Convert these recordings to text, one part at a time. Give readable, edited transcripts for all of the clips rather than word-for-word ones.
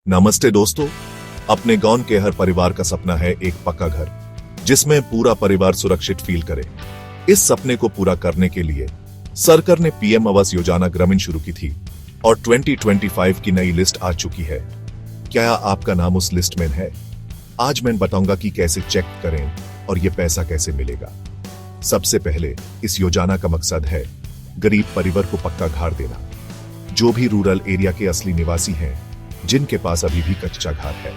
नमस्ते दोस्तों। अपने गांव के हर परिवार का सपना है एक पक्का घर जिसमें पूरा परिवार सुरक्षित फील करे। इस सपने को पूरा करने के लिए सरकार ने पीएम आवास योजना ग्रामीण शुरू की थी और 2025 की नई लिस्ट आ चुकी है। क्या आपका नाम उस लिस्ट में है? आज मैं बताऊंगा कि कैसे चेक करें और ये पैसा कैसे मिलेगा। सबसे पहले इस योजना का मकसद है गरीब परिवार को पक्का घर देना। जो भी रूरल एरिया के असली निवासी हैं, जिनके पास अभी भी कच्चा घर है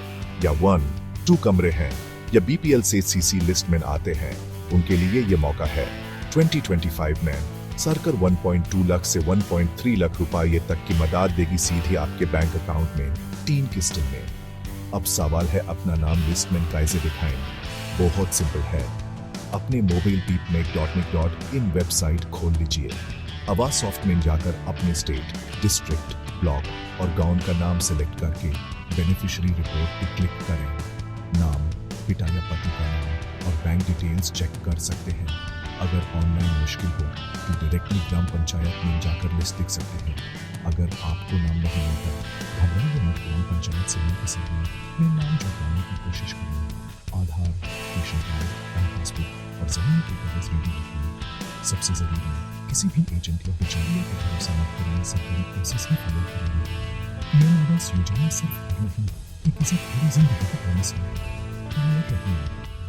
या 1-2 कमरे हैं या बीपीएल से सीसी लिस्ट में आते हैं, उनके लिए ये मौका है। 2025 में सरकार 1.2 लाख से 1.3 लाख रुपए तक की मदद देगी सीधे आपके बैंक अकाउंट में 3 किस्तों में। अब सवाल है अपना नाम लिस्ट में कैसे दिखाएं? बहुत सिंपल है। अपने मोबाइल PeepMake.me.in वेबसाइट खोल लीजिए। आवास सॉफ्ट में जाकर अपने स्टेट, डिस्ट्रिक्ट, ब्लॉक और गांव का नाम सिलेक्ट करके बेनिफिशियरी रिपोर्ट पे क्लिक करें। नाम, पिता या पति का नाम और बैंक डिटेल्स चेक कर सकते हैं। अगर ऑनलाइन मुश्किल हो तो डायरेक्टली ग्राम पंचायत में जाकर लिस्ट देख सकते हैं। अगर आपको नाम नहीं मिलता, घबराइए मत, ग्राम पंचायत से मिलकर सही में नाम जुड़वाने की कोशिश करें। आधार, रेशन कार्ड, बैंक पासबुक और जमीन के कागज रेडी रखिए। सबसे जरूरी है किसी भी एजेंट या बिचौलिए पर भरोसा मत करिए, सरकारी प्रोसेस ही फॉलो करिए। पीएम आवास योजना सिर्फ घर नहीं, ये किसी पूरी जिंदगी का प्रॉमिस है।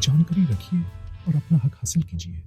जानकारी रखिए और अपना हक हासिल कीजिए।